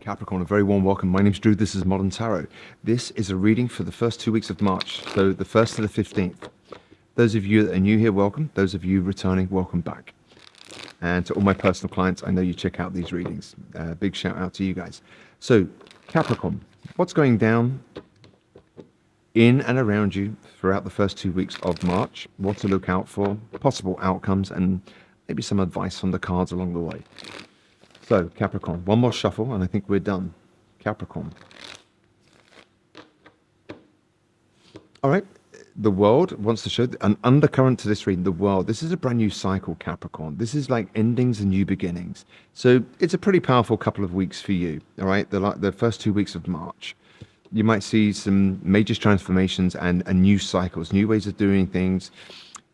Capricorn, a very warm welcome. My name's Drew. This is Modern Tarot. This is a reading for the first 2 weeks of March, so the 1st to the 15th. Those of you that are new here, welcome. Those of you returning, welcome back. And to all my personal clients, I know you check out these readings. Big shout out to you guys. So, Capricorn, what's going down in and around you throughout the first 2 weeks of March? What to look out for, possible outcomes, and maybe some advice from the cards along the way. So, Capricorn, one more shuffle, and I think we're done. Capricorn. All right, the world wants to show an undercurrent to this reading. The world, this is a brand new cycle, Capricorn. This is like endings and new beginnings. So it's a pretty powerful couple of weeks for you, all right? The first 2 weeks of March. You might see some major transformations and new cycles, new ways of doing things,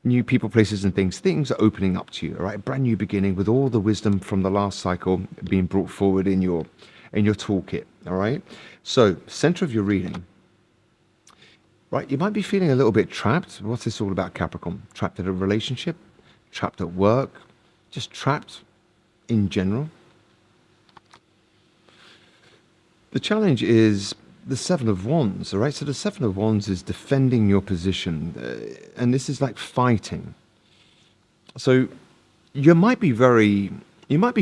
new people, places, and things are opening up to you, all right? A brand new beginning with all the wisdom from the last cycle being brought forward in your toolkit, all right? So, center of your reading, right? You might be feeling a little bit trapped. What's this all about, Capricorn? Trapped in a relationship, trapped at work, just trapped in general. The challenge is the Seven of Wands, all right? So the Seven of Wands is defending your position, and this is like fighting. So you might be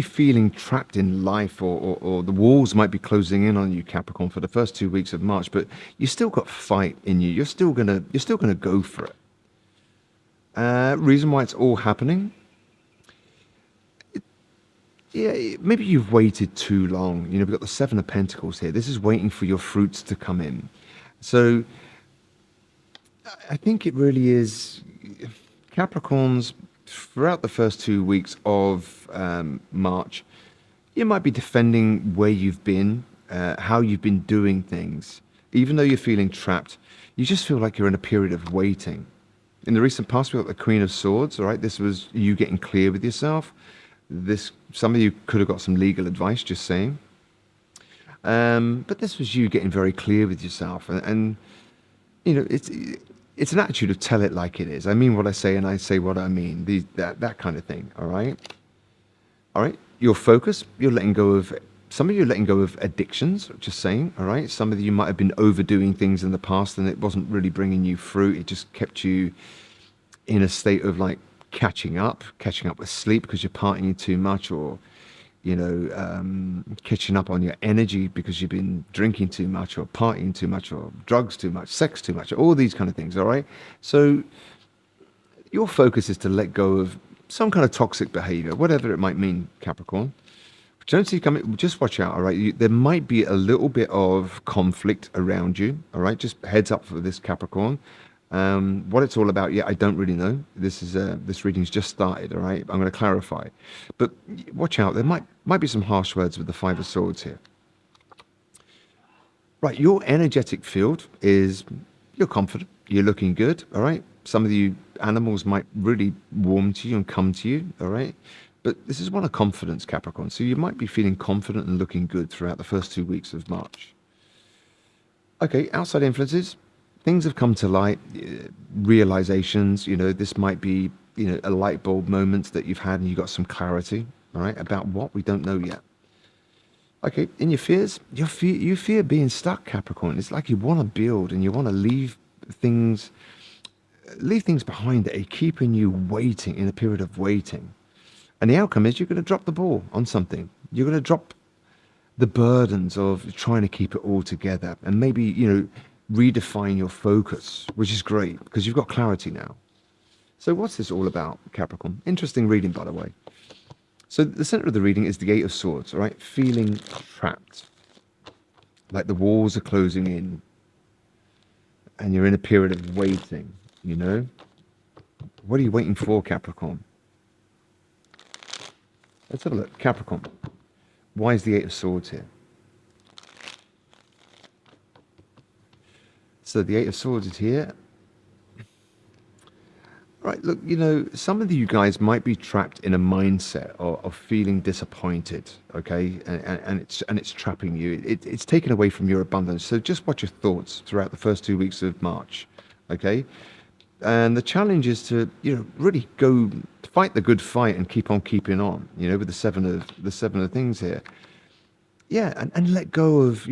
feeling trapped in life, or the walls might be closing in on you, Capricorn, for the first 2 weeks of March, but you still got fight in you. You're still gonna go for it. Reason why it's all happening. Yeah, maybe you've waited too long. You know, we've got the Seven of Pentacles here. This is waiting for your fruits to come in. So I think it really is Capricorns throughout the first 2 weeks of March. You might be defending where you've been, how you've been doing things. Even though you're feeling trapped, you just feel like you're in a period of waiting. In the recent past, we got the Queen of Swords, all right? This was you getting clear with yourself. Some of you could have got some legal advice, just saying. But this was you getting very clear with yourself, and you know, it's an attitude of tell it like it is. I mean what I say, and I say what I mean. That kind of thing. All right. Your focus. You're letting go of. Some of you are letting go of addictions. Just saying. All right. Some of you might have been overdoing things in the past, and it wasn't really bringing you fruit. It just kept you in a state of like catching up with sleep because you're partying too much, or you know, catching up on your energy because you've been drinking too much, or partying too much, or drugs too much, sex too much, all these kind of things. All right, so your focus is to let go of some kind of toxic behavior, whatever it might mean, Capricorn. Don't see coming. Just watch out. All right, there might be a little bit of conflict around you. All right, just heads up for this, Capricorn. What it's all about, I don't really know. This reading's just started, all right? I'm going to clarify. But watch out, there might be some harsh words with the Five of Swords here. Right, your energetic field is, you're confident, you're looking good, all right? Some of you animals might really warm to you and come to you, all right? But this is one of confidence, Capricorn. So you might be feeling confident and looking good throughout the first 2 weeks of March. Okay, outside influences. Things have come to light, realizations, you know, this might be, you know, a light bulb moment that you've had and you got some clarity, all right, about what we don't know yet. Okay, in your fears, you fear being stuck, Capricorn. It's like you want to build and you want to leave things behind that are keeping you waiting, in a period of waiting. And the outcome is you're going to drop the ball on something. You're going to drop the burdens of trying to keep it all together and maybe, you know, redefine your focus, which is great because you've got clarity now. So what's this all about, Capricorn? Interesting reading, by the way. So the center of the reading is the Eight of Swords, all right? Feeling trapped, like the walls are closing in and you're in a period of waiting, you know? What are you waiting for, Capricorn? Let's have a look. Capricorn, why is the Eight of Swords here? So the Eight of Swords is here. Right, look, you know, some of you guys might be trapped in a mindset of feeling disappointed, okay? And it's trapping you. It's taken away from your abundance. So just watch your thoughts throughout the first 2 weeks of March, okay? And the challenge is to, you know, really go fight the good fight and keep on keeping on, you know, with the seven of things here. yeah, and let go of,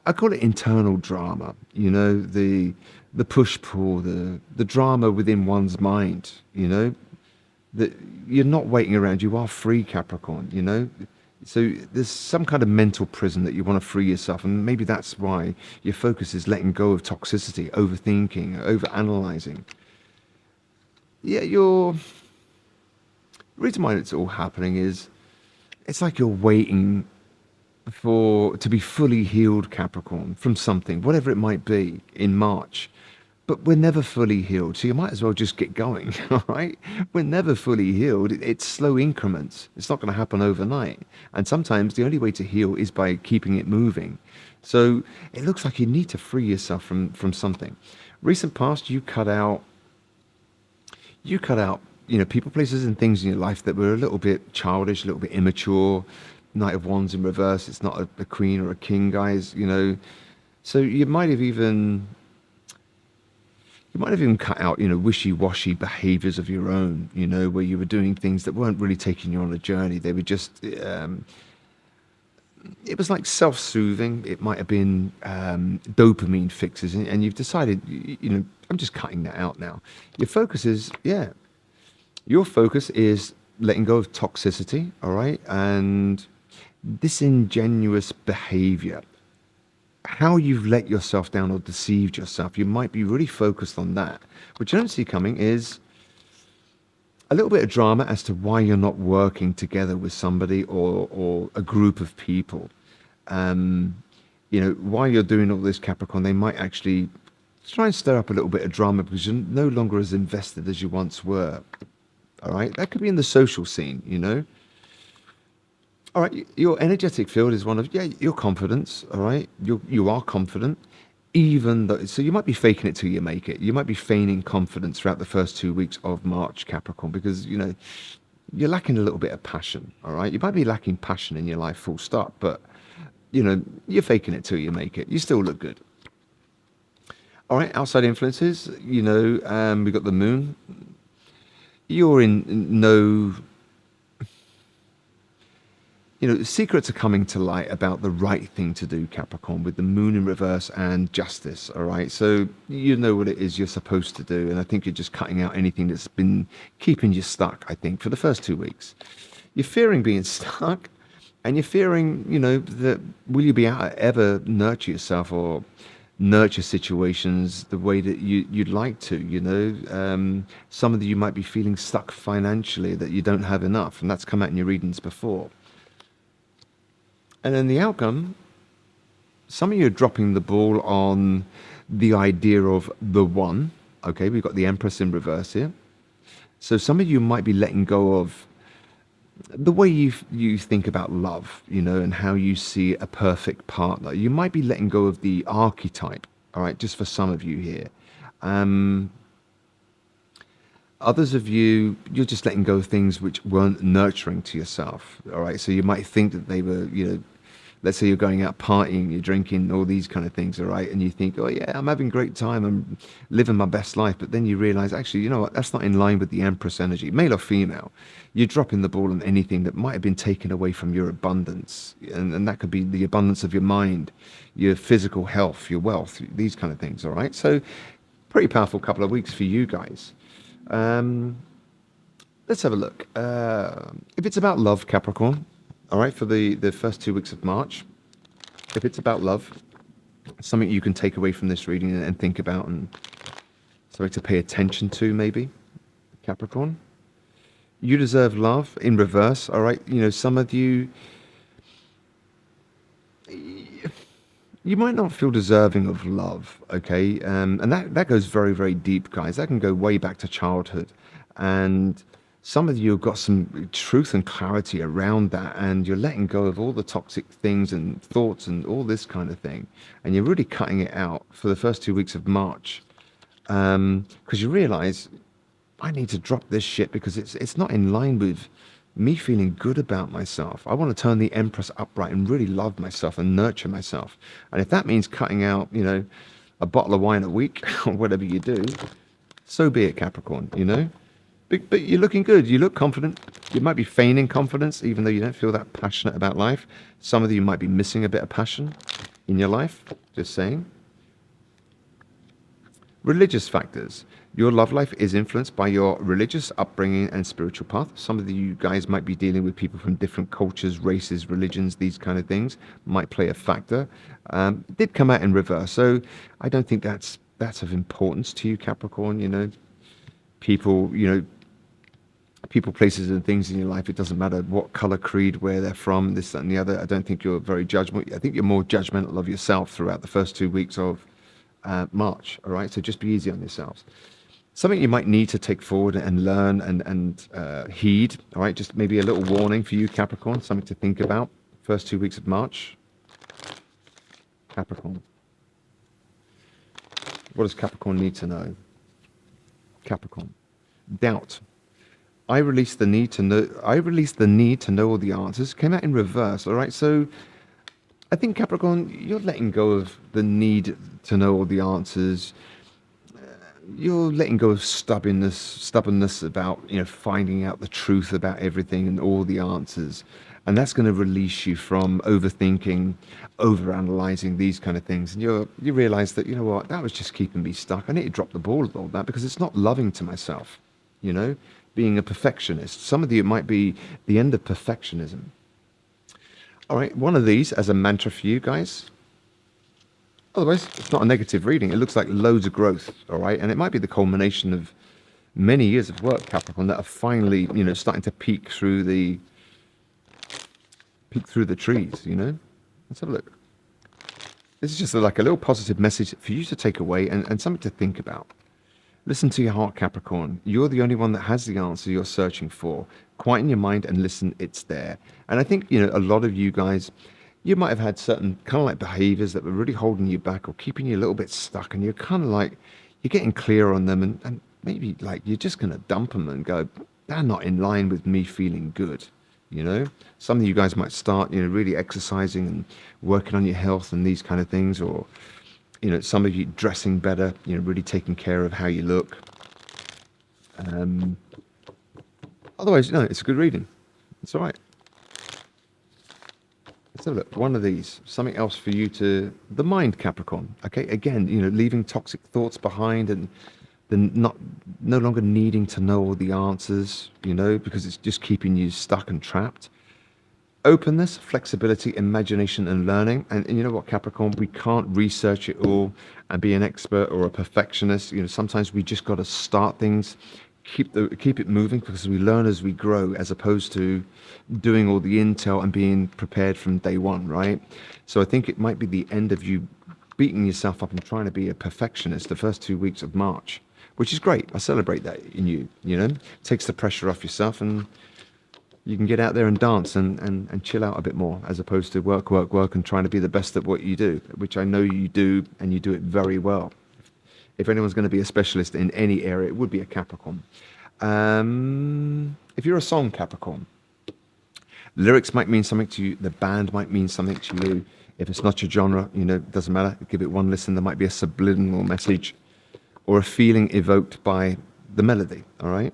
I call it internal drama, the push pull, the drama within one's mind, that you're not waiting around, you are free, Capricorn. So there's some kind of mental prison that you want to free yourself, and maybe that's why your focus is letting go of toxicity, overthinking, over analyzing. Yeah, the reason why it's all happening is it's like you're waiting for to be fully healed, Capricorn, from something, whatever it might be, in March. But we're never fully healed, so you might as well just get going. All right, we're never fully healed. It's slow increments. It's not going to happen overnight, and sometimes the only way to heal is by keeping it moving. So it looks like you need to free yourself from something. Recent past, you cut out, people, places, and things in your life that were a little bit childish, a little bit immature. Knight of Wands in reverse. It's not a queen or a king, guys. So you might have even cut out, wishy-washy behaviors of your own, where you were doing things that weren't really taking you on a journey. They were just, it was like self-soothing. It might have been dopamine fixes, and you've decided, I'm just cutting that out now. Your focus is, yeah, your focus is letting go of toxicity, all right, and disingenuous behavior. How you've let yourself down or deceived yourself. You might be really focused on that. What you don't see coming is a little bit of drama as to why you're not working together with somebody or a group of people. While you're doing all this, Capricorn, they might actually try and stir up a little bit of drama because you're no longer as invested as you once were. All right, that could be in the social scene. All right, your energetic field is one of, yeah, your confidence. All right, you are confident, even though, so you might be faking it till you make it. You might be feigning confidence throughout the first 2 weeks of March, Capricorn, because you're lacking a little bit of passion. All right, you might be lacking passion in your life, full stop, but you're faking it till you make it. You still look good. All right, outside influences. We've got the moon. You're in no. Secrets are coming to light about the right thing to do, Capricorn, with the moon in reverse and justice. All right, so you know what it is you're supposed to do, and I think you're just cutting out anything that's been keeping you stuck. I think for the first 2 weeks, you're fearing being stuck, and you're fearing, that will you be able to ever nurture yourself or nurture situations the way that you'd like to. Some of you might be feeling stuck financially, that you don't have enough, and that's come out in your readings before. And then the outcome, some of you are dropping the ball on the idea of the one. Okay, we've got the Empress in reverse here. So some of you might be letting go of the way you think about love, and how you see a perfect partner. You might be letting go of the archetype, all right, just for some of you here. Others of you, you're just letting go of things which weren't nurturing to yourself, all right? So you might think that they were, let's say you're going out partying, you're drinking, all these kind of things, all right? And you think, oh yeah, I'm having a great time, I'm living my best life. But then you realize, actually, you know what? That's not in line with the Empress energy, male or female. You're dropping the ball on anything that might have been taken away from your abundance. And that could be the abundance of your mind, your physical health, your wealth, these kind of things, all right? So pretty powerful couple of weeks for you guys. Let's have a look. If it's about love, Capricorn, all right, for the first 2 weeks of March, if it's about love, something you can take away from this reading and think about, and something to pay attention to, maybe, Capricorn. You deserve love in reverse, all right? Some of you, you might not feel deserving of love, okay? And that goes very, very deep, guys. That can go way back to childhood. And some of you have got some truth and clarity around that, and you're letting go of all the toxic things and thoughts and all this kind of thing. And you're really cutting it out for the first 2 weeks of March. Because you realize, I need to drop this shit because it's not in line with me feeling good about myself. I want to turn the Empress upright and really love myself and nurture myself. And if that means cutting out, a bottle of wine a week or whatever you do, so be it, Capricorn, But you're looking good. You look confident. You might be feigning confidence, even though you don't feel that passionate about life. Some of you might be missing a bit of passion in your life. Just saying. Religious factors. Your love life is influenced by your religious upbringing and spiritual path. Some of you guys might be dealing with people from different cultures, races, religions, these kind of things might play a factor. It did come out in reverse, so I don't think that's of importance to you, Capricorn. People, people, places, and things in your life. It doesn't matter what color, creed, where they're from, this, that, and the other. I don't think you're very judgmental. I think you're more judgmental of yourself throughout the first 2 weeks of March. All right, so just be easy on yourselves. Something you might need to take forward and learn and heed. All right, just maybe a little warning for you, Capricorn. Something to think about. First 2 weeks of March. Capricorn. What does Capricorn need to know? Capricorn. Doubt. I release the need to know. I release the need to know all the answers. Came out in reverse. All right, so I think Capricorn, you're letting go of the need to know all the answers. You're letting go of stubbornness about finding out the truth about everything and all the answers, and that's going to release you from overthinking, overanalyzing these kind of things. And you realize that that was just keeping me stuck. I need to drop the ball with all that because it's not loving to myself. Being a perfectionist. Some of you, it might be the end of perfectionism. All right, one of these as a mantra for you guys. Otherwise, it's not a negative reading. It looks like loads of growth, all right? And it might be the culmination of many years of work, Capricorn, that are finally, starting to peek through the trees, Let's have a look. This is just like a little positive message for you to take away and something to think about. Listen to your heart, Capricorn. You're the only one that has the answer you're searching for. Quieten your mind and listen, it's there. And I think, a lot of you guys, you might have had certain kind of like behaviors that were really holding you back or keeping you a little bit stuck, and you're kind of like, you're getting clear on them, and maybe like you're just going to dump them and go, they're not in line with me feeling good. Some of you guys might start, really exercising and working on your health and these kind of things, or, some of you dressing better, really taking care of how you look. Otherwise, it's a good reading. It's all right. Let's have a look. One of these, something else for you the mind, Capricorn. Okay, again, leaving toxic thoughts behind and no longer needing to know all the answers, because it's just keeping you stuck and trapped. Openness, flexibility, imagination, and learning. And you know what, Capricorn, we can't research it all and be an expert or a perfectionist. Sometimes we just got to start things, keep it moving, because we learn as we grow, as opposed to doing all the intel and being prepared from day one, right? So I think it might be the end of you beating yourself up and trying to be a perfectionist the first 2 weeks of March, which is great. I celebrate that in you. Takes the pressure off yourself, and you can get out there and dance and chill out a bit more, as opposed to work and trying to be the best at what you do, which I know you do, and you do it very well. If anyone's going to be a specialist in any area, it would be a Capricorn. If you're a song, Capricorn, lyrics might mean something to you. The band might mean something to you. If it's not your genre, it doesn't matter. Give it one listen. There might be a subliminal message or a feeling evoked by the melody, all right?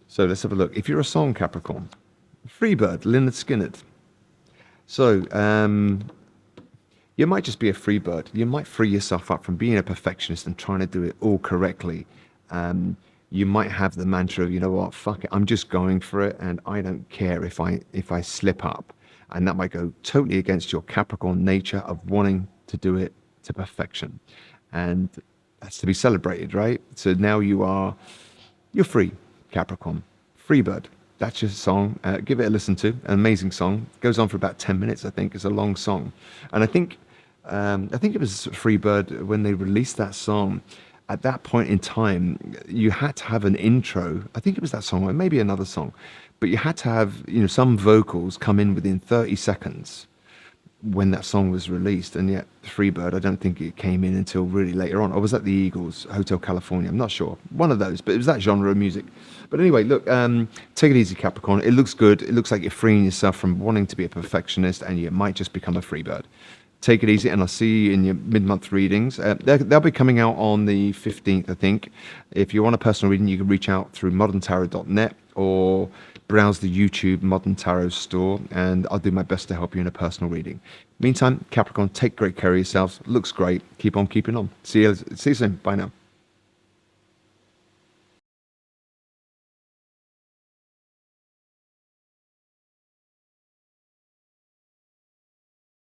So let's have a look. If you're a song, Capricorn, Freebird, Lynyrd Skynyrd. So you might just be a free bird. You might free yourself up from being a perfectionist and trying to do it all correctly. You might have the mantra of, what, fuck it, I'm just going for it, and I don't care if I slip up. And that might go totally against your Capricorn nature of wanting to do it to perfection. And that's to be celebrated, right? So now you're free, Capricorn. Freebird. That's your song. Give it a listen to. An amazing song. It goes on for about 10 minutes, I think. It's a long song. And I think it was Freebird, when they released that song, at that point in time, you had to have an intro. I think it was that song, or maybe another song. But you had to have, some vocals come in within 30 seconds when that song was released. And yet Freebird, I don't think it came in until really later on. Or was that the Eagles, Hotel California? I'm not sure. One of those, but it was that genre of music. But anyway, look, take it easy, Capricorn. It looks good. It looks like you're freeing yourself from wanting to be a perfectionist, and you might just become a Freebird. Take it easy, and I'll see you in your mid-month readings. They'll be coming out on the 15th, I think. If you want a personal reading, you can reach out through moderntarot.net or browse the YouTube Modern Tarot store, and I'll do my best to help you in a personal reading. Meantime, Capricorn, take great care of yourselves. Looks great. Keep on keeping on. See you soon. Bye now.